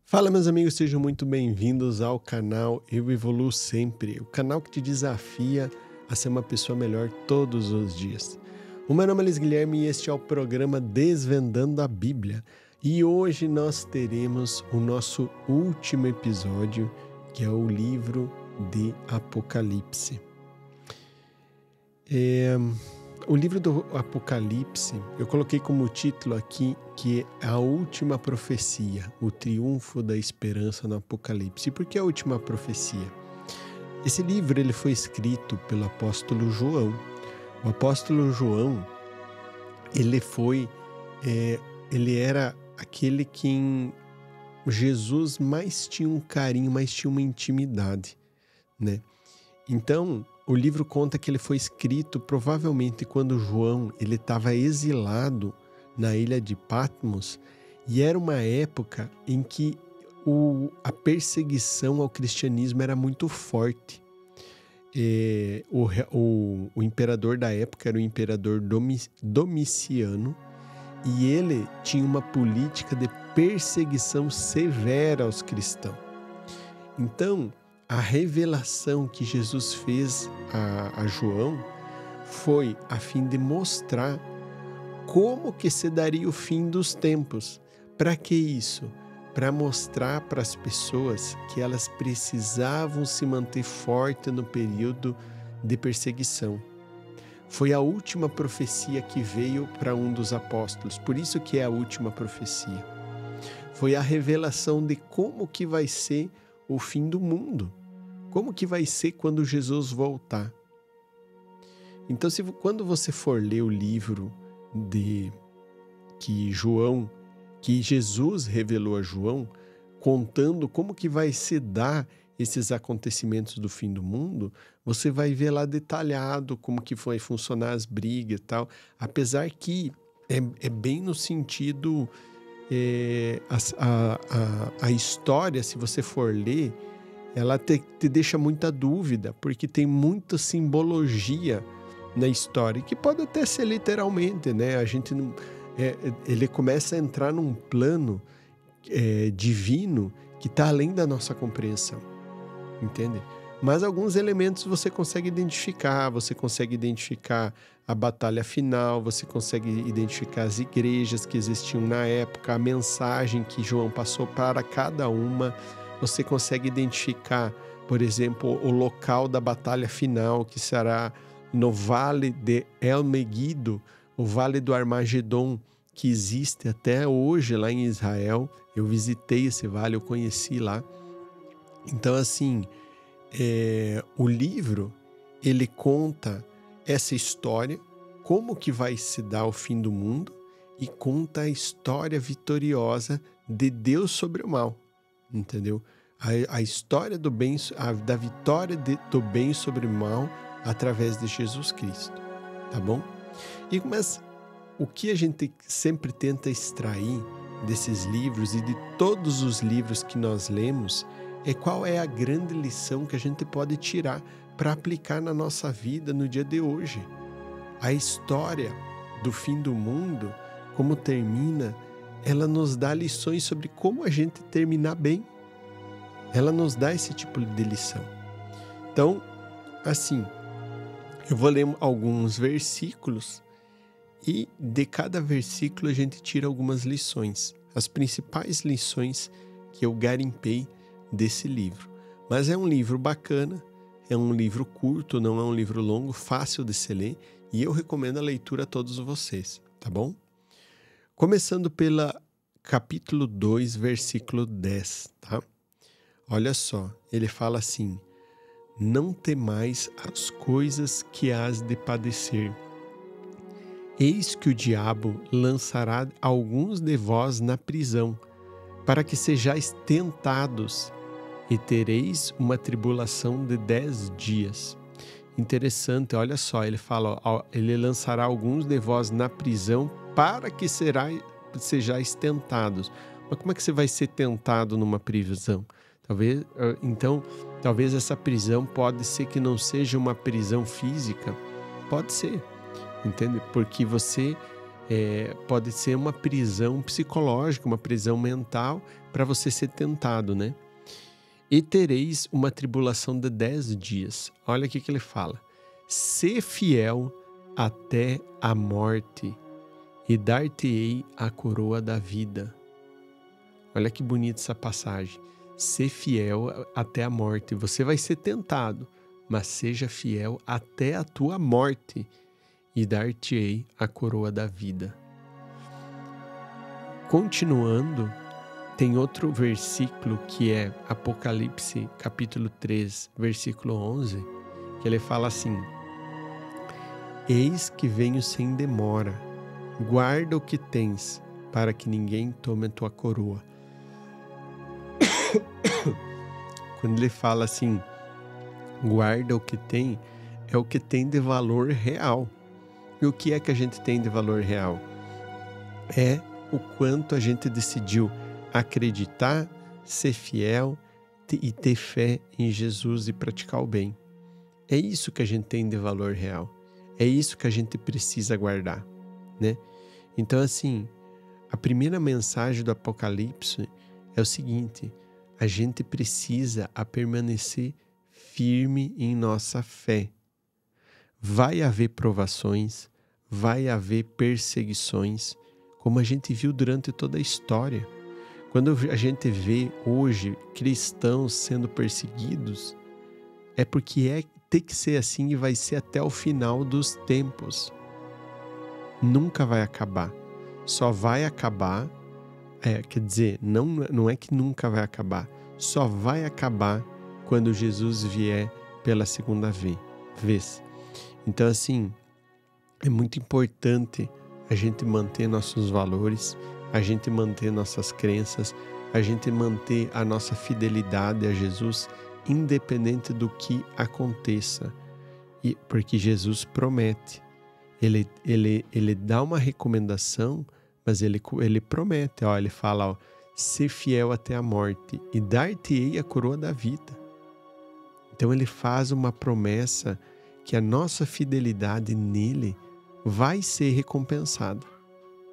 Fala, meus amigos, sejam muito bem-vindos ao canal Eu Evoluo Sempre, o canal que te desafia a ser uma pessoa melhor todos os dias. O meu nome é Luiz Guilherme e este é o programa Desvendando a Bíblia. E hoje nós teremos o nosso último episódio, que é o livro de Apocalipse. O livro do Apocalipse, eu coloquei como título aqui que é a última profecia, o triunfo da esperança no Apocalipse. E por que a última profecia? Esse livro ele foi escrito pelo apóstolo João. O apóstolo João, ele era aquele que Jesus mais tinha um carinho, mais tinha uma intimidade, né? Então, o livro conta que ele foi escrito provavelmente quando João ele estava exilado na ilha de Patmos, e era uma época em que a perseguição ao cristianismo era muito forte. O imperador da época era o imperador Domiciano, e ele tinha uma política de perseguição severa aos cristãos. Então, a revelação que Jesus fez a João foi a fim de mostrar como que se daria o fim dos tempos. Para que isso? Para mostrar para as pessoas que elas precisavam se manter fortes no período de perseguição. Foi a última profecia que veio para um dos apóstolos, por isso que é a última profecia. Foi a revelação de como que vai ser o fim do mundo. Como que vai ser quando Jesus voltar? Então, quando você for ler o livro que Jesus revelou a João, contando como que vai se dar esses acontecimentos do fim do mundo, você vai ver lá detalhado como que vai funcionar as brigas e tal, apesar que é bem no sentido, a história, se você for ler, ela te deixa muita dúvida, porque tem muita simbologia na história, que pode até ser literalmente, né? A gente não, ele começa a entrar num plano divino que está além da nossa compreensão, entende? Mas alguns elementos você consegue identificar a batalha final, você consegue identificar as igrejas que existiam na época, a mensagem que João passou para cada uma. Você consegue identificar, por exemplo, o local da batalha final, que será no Vale de El Megido, o Vale do Armagedon, que existe até hoje lá em Israel. Eu visitei esse vale, eu conheci lá. Então, assim, o livro, ele conta essa história, como que vai se dar o fim do mundo, e conta a história vitoriosa de Deus sobre o mal. Entendeu? A história do bem, da vitória do bem sobre o mal através de Jesus Cristo, tá bom? Mas o que a gente sempre tenta extrair desses livros e de todos os livros que nós lemos é qual é a grande lição que a gente pode tirar para aplicar na nossa vida no dia de hoje. A história do fim do mundo, como termina, ela nos dá lições sobre como a gente terminar bem. Ela nos dá esse tipo de lição. Então, assim, eu vou ler alguns versículos e de cada versículo a gente tira algumas lições. As principais lições que eu garimpei desse livro. Mas é um livro bacana, é um livro curto, não é um livro longo, fácil de se ler, e eu recomendo a leitura a todos vocês, tá bom? Começando pela capítulo 2, versículo 10, tá? Olha só, ele fala assim: não temais as coisas que hás de padecer. Eis que o diabo lançará alguns de vós na prisão, para que sejais tentados, e tereis uma tribulação de 10 dias. Interessante, olha só, ele fala, ele lançará alguns de vós na prisão, para que sejais tentados. Mas como é que você vai ser tentado numa prisão? Talvez essa prisão pode ser que não seja uma prisão física, pode ser, entende? Porque você pode ser uma prisão psicológica, uma prisão mental para você ser tentado, né? E tereis uma tribulação de 10 dias. Olha o que ele fala. Sê fiel até a morte e dar-te-ei a coroa da vida. Olha que bonita essa passagem. Ser fiel até a morte. Você vai ser tentado, mas seja fiel até a tua morte e dar-te-ei a coroa da vida. Continuando, tem outro versículo que é Apocalipse capítulo 3, versículo 11, que ele fala assim: Eis que venho sem demora, guarda o que tens, para que ninguém tome a tua coroa. Quando ele fala assim, guarda o que tem, é o que tem de valor real. E o que é que a gente tem de valor real? É o quanto a gente decidiu acreditar, ser fiel e ter fé em Jesus e praticar o bem. É isso que a gente tem de valor real. É isso que a gente precisa guardar, né? Então, assim, a primeira mensagem do Apocalipse é o seguinte: a gente precisa permanecer firme em nossa fé. Vai haver provações, vai haver perseguições, como a gente viu durante toda a história. Quando a gente vê hoje cristãos sendo perseguidos, é porque tem que ser assim e vai ser até o final dos tempos. Nunca vai acabar. Só vai acabar, quer dizer, não é que nunca vai acabar, só vai acabar quando Jesus vier pela segunda vez. Então, assim, é muito importante a gente manter nossos valores, a gente manter nossas crenças, a gente manter a nossa fidelidade a Jesus, independente do que aconteça. Porque Jesus promete. Ele dá uma recomendação, mas ele promete. Ele fala, ser fiel até a morte e dar-te-ei a coroa da vida. Então ele faz uma promessa que a nossa fidelidade nele vai ser recompensada,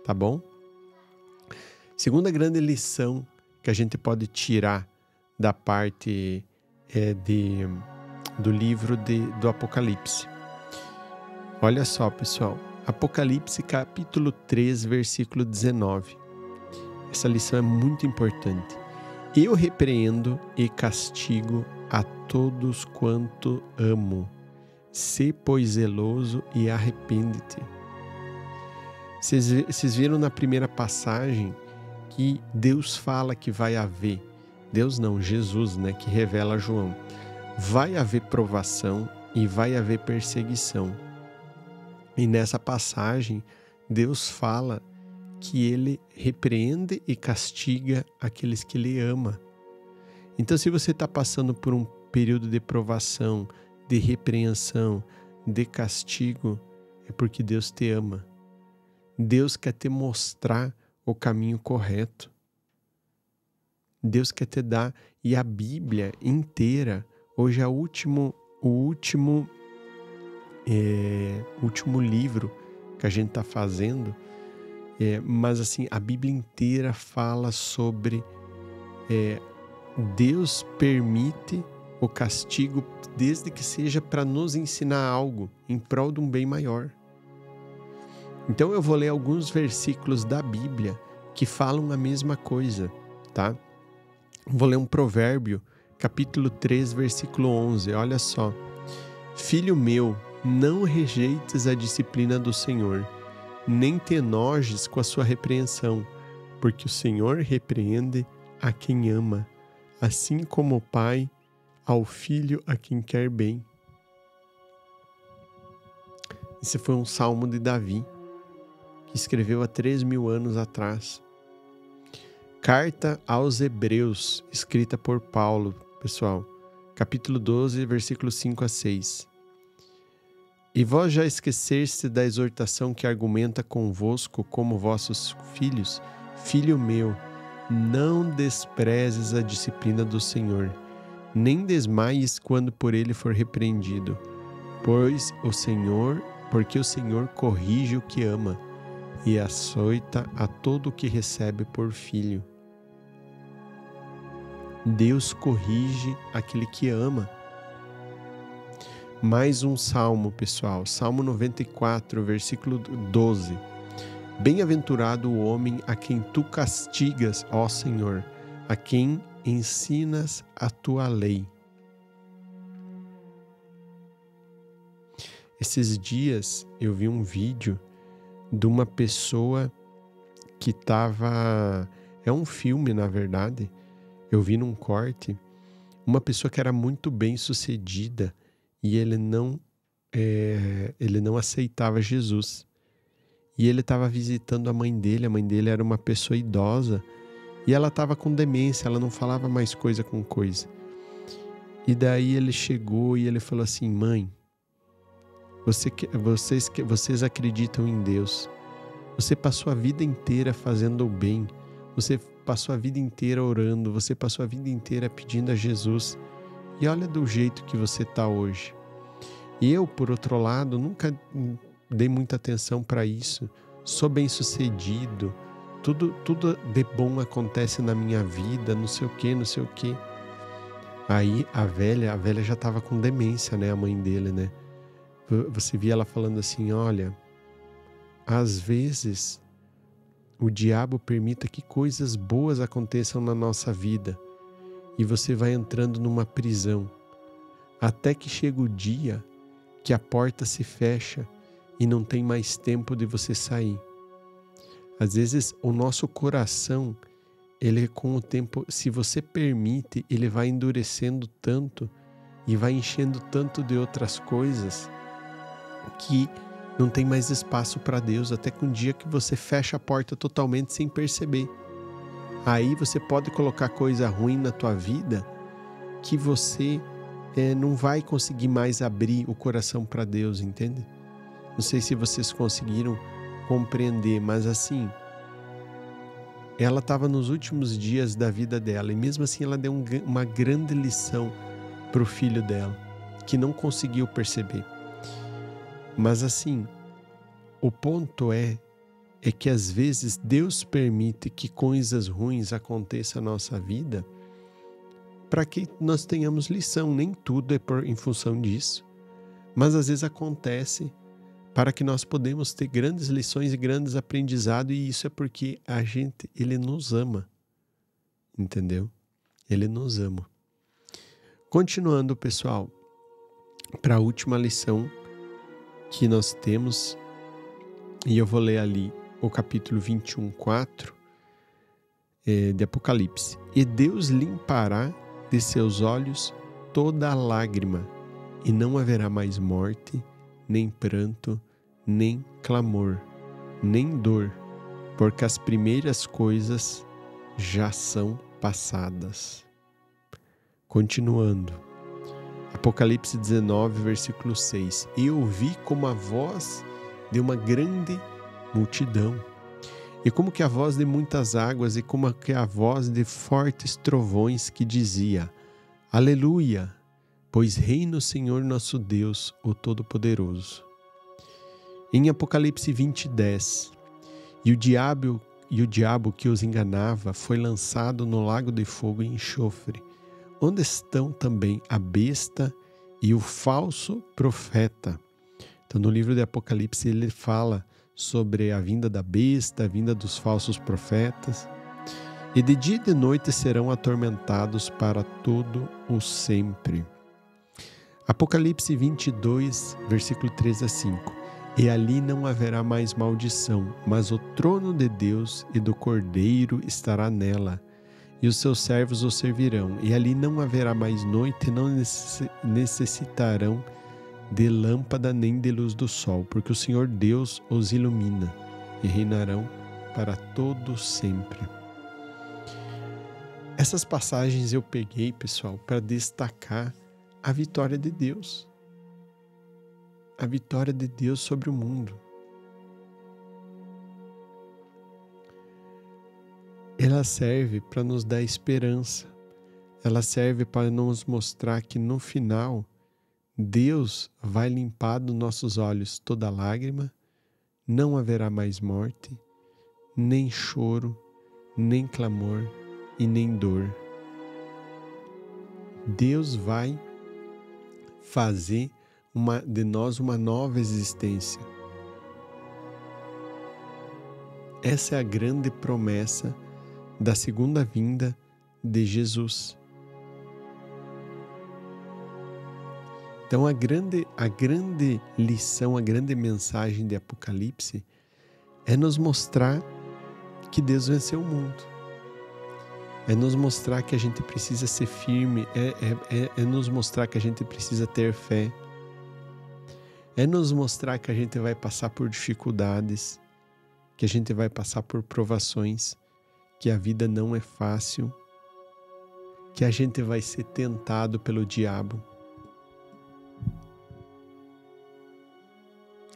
tá bom? Segunda grande lição que a gente pode tirar da parte do livro do Apocalipse. Olha só, pessoal, Apocalipse capítulo 3, versículo 19. Essa lição é muito importante. Eu repreendo e castigo a todos quanto amo. Sê, pois, zeloso e arrepende-te. Vocês viram na primeira passagem que Deus fala que vai haver, Deus não, Jesus, né, que revela a João, vai haver provação e vai haver perseguição. E nessa passagem, Deus fala que Ele repreende e castiga aqueles que Ele ama. Então, se você está passando por um período de provação, de repreensão, de castigo, é porque Deus te ama. Deus quer te mostrar o caminho correto. Deus quer te dar, e a Bíblia inteira, hoje é o último livro que a gente está fazendo, mas assim, a Bíblia inteira fala sobre Deus permite o castigo desde que seja para nos ensinar algo em prol de um bem maior. Então eu vou ler alguns versículos da Bíblia que falam a mesma coisa, tá? Vou ler um provérbio, capítulo 3, versículo 11, olha só. Filho meu, não rejeites a disciplina do Senhor, nem te enojes com a sua repreensão, porque o Senhor repreende a quem ama, assim como o pai ao filho a quem quer bem. Esse foi um salmo de Davi, que escreveu há 3.000 anos atrás. Carta aos Hebreus, escrita por Paulo, pessoal, capítulo 12, versículos 5 a 6. E vós já esqueceste da exortação que argumenta convosco como vossos filhos? Filho meu, não desprezes a disciplina do Senhor, nem desmaies quando por ele for repreendido, porque o Senhor corrige o que ama, e açoita a todo o que recebe por filho. Deus corrige aquele que ama. Mais um salmo, pessoal. Salmo 94, versículo 12. Bem-aventurado o homem a quem tu castigas, ó Senhor, a quem ensinas a tua lei. Esses dias eu vi um vídeo de uma pessoa que estava... É um filme, na verdade. Eu vi num corte uma pessoa que era muito bem sucedida e ele não aceitava Jesus. E ele estava visitando a mãe dele era uma pessoa idosa e ela estava com demência, ela não falava mais coisa com coisa. E daí ele chegou e ele falou assim: mãe, vocês acreditam em Deus, você passou a vida inteira fazendo o bem, você passou a vida inteira orando, você passou a vida inteira pedindo a Jesus, e olha do jeito que você está hoje. E eu, por outro lado, nunca dei muita atenção para isso, sou bem sucedido, tudo de bom acontece na minha vida, não sei o que. Aí a velha já estava com demência, né, a mãe dele, né? Você via ela falando assim: olha, às vezes o diabo permita que coisas boas aconteçam na nossa vida e você vai entrando numa prisão, até que chega o dia que a porta se fecha e não tem mais tempo de você sair. Às vezes o nosso coração, ele com o tempo, se você permite, ele vai endurecendo tanto e vai enchendo tanto de outras coisas que não tem mais espaço para Deus, até que um dia que você fecha a porta totalmente sem perceber. Aí você pode colocar coisa ruim na tua vida que você não vai conseguir mais abrir o coração para Deus, entende? Não sei se vocês conseguiram compreender, mas assim, ela estava nos últimos dias da vida dela e mesmo assim ela deu uma grande lição para o filho dela, que não conseguiu perceber. Mas assim, o ponto é que às vezes Deus permite que coisas ruins aconteçam na nossa vida para que nós tenhamos lição. Nem tudo é em função disso, mas às vezes acontece para que nós podemos ter grandes lições e grandes aprendizados, e isso é porque Ele nos ama, entendeu? Ele nos ama. Continuando, pessoal, para a última lição que nós temos, e eu vou ler ali o capítulo 21:4 de Apocalipse. E Deus limpará de seus olhos toda a lágrima, e não haverá mais morte, nem pranto, nem clamor, nem dor, porque as primeiras coisas já são passadas. Continuando. Apocalipse 19, versículo 6. E ouvi como a voz de uma grande multidão, e como que a voz de muitas águas, e como que a voz de fortes trovões, que dizia: Aleluia, pois reina o Senhor nosso Deus, o Todo-Poderoso. Em Apocalipse 20:10. E o diabo que os enganava foi lançado no lago de fogo e enxofre, onde estão também a besta e o falso profeta. Então, no livro de Apocalipse, ele fala sobre a vinda da besta, a vinda dos falsos profetas. E de dia e de noite serão atormentados para todo o sempre. Apocalipse 22, versículo 3-5. E ali não haverá mais maldição, mas o trono de Deus e do Cordeiro estará nela, e os seus servos o servirão. E ali não haverá mais noite, não necessitarão de lâmpada nem de luz do sol, porque o Senhor Deus os ilumina, e reinarão para todo sempre. Essas passagens eu peguei, pessoal, para destacar a vitória de Deus. A vitória de Deus sobre o mundo. Ela serve para nos dar esperança. Ela serve para nos mostrar que no final Deus vai limpar dos nossos olhos toda lágrima, não haverá mais morte, nem choro, nem clamor e nem dor. Deus vai fazer de nós uma nova existência. Essa é a grande promessa da segunda vinda de Jesus. Então a grande lição, a grande mensagem de Apocalipse é nos mostrar que Deus venceu o mundo. É nos mostrar que a gente precisa ser firme, é nos mostrar que a gente precisa ter fé. É nos mostrar que a gente vai passar por dificuldades, que a gente vai passar por provações, que a vida não é fácil, que a gente vai ser tentado pelo diabo.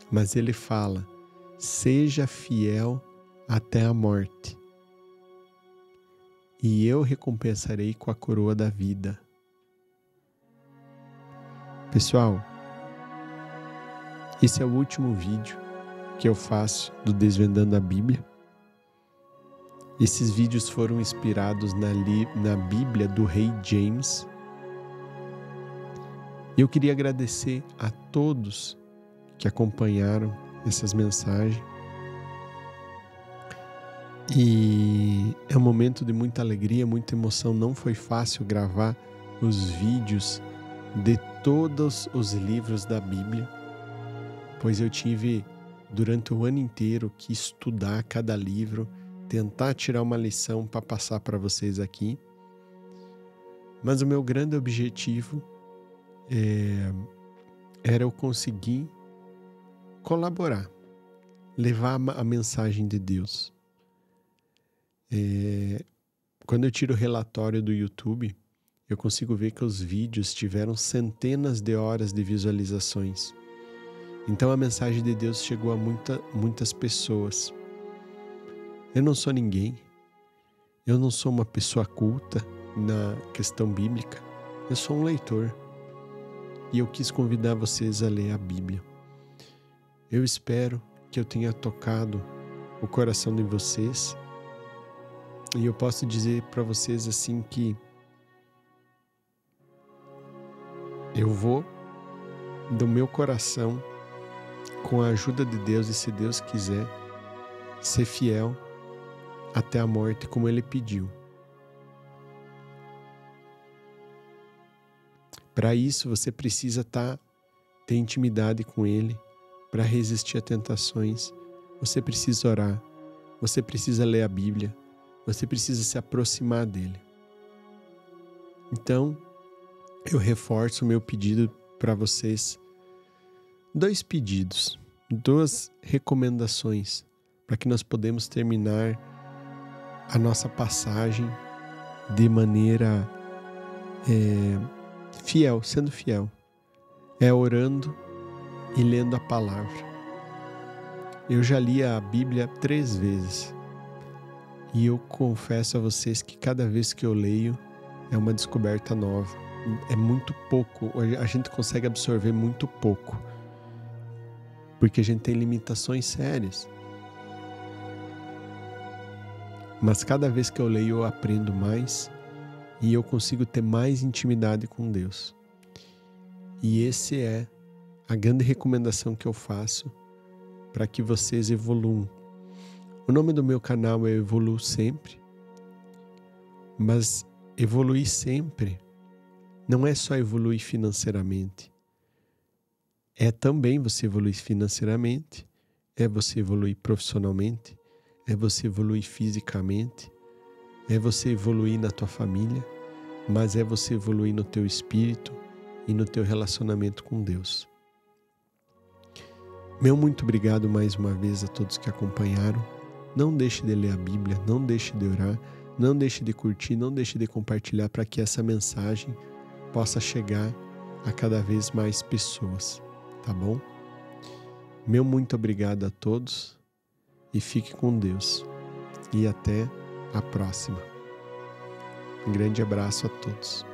Mas ele fala, seja fiel até a morte, e eu recompensarei com a coroa da vida. Pessoal, esse é o último vídeo que eu faço do Desvendando a Bíblia. Esses vídeos foram inspirados na Bíblia do Rei James. Eu queria agradecer a todos que acompanharam essas mensagens. E é um momento de muita alegria, muita emoção. Não foi fácil gravar os vídeos de todos os livros da Bíblia, pois eu tive durante o ano inteiro que estudar cada livro, tentar tirar uma lição para passar para vocês aqui. Mas o meu grande objetivo era eu conseguir colaborar, levar a mensagem de Deus. Quando eu tiro o relatório do YouTube, eu consigo ver que os vídeos tiveram centenas de horas de visualizações. Então a mensagem de Deus chegou a muitas pessoas. Eu não sou ninguém, eu não sou uma pessoa culta na questão bíblica, eu sou um leitor. E eu quis convidar vocês a ler a Bíblia. Eu espero que eu tenha tocado o coração de vocês. E eu posso dizer para vocês assim que eu vou do meu coração, com a ajuda de Deus e se Deus quiser, ser fiel até a morte como Ele pediu. Para isso você precisa ter intimidade com Ele. Para resistir a tentações, você precisa orar, você precisa ler a Bíblia, você precisa se aproximar dele. Então, eu reforço o meu pedido para vocês. 2 pedidos, 2 recomendações para que nós podemos terminar a nossa passagem de maneira fiel, sendo fiel. É orando e lendo a palavra. Eu já li a Bíblia 3 vezes e eu confesso a vocês que cada vez que eu leio é uma descoberta nova. É muito pouco, a gente consegue absorver muito pouco, porque a gente tem limitações sérias. Mas cada vez que eu leio eu aprendo mais e eu consigo ter mais intimidade com Deus. E esse é a grande recomendação que eu faço para que vocês evoluam. O nome do meu canal é Evoluo Sempre, mas evoluir sempre não é só evoluir financeiramente. É também você evoluir financeiramente, é você evoluir profissionalmente, é você evoluir fisicamente, é você evoluir na tua família, mas é você evoluir no teu espírito e no teu relacionamento com Deus. Meu muito obrigado mais uma vez a todos que acompanharam. Não deixe de ler a Bíblia, não deixe de orar, não deixe de curtir, não deixe de compartilhar para que essa mensagem possa chegar a cada vez mais pessoas, tá bom? Meu muito obrigado a todos e fique com Deus. E até a próxima. Um grande abraço a todos.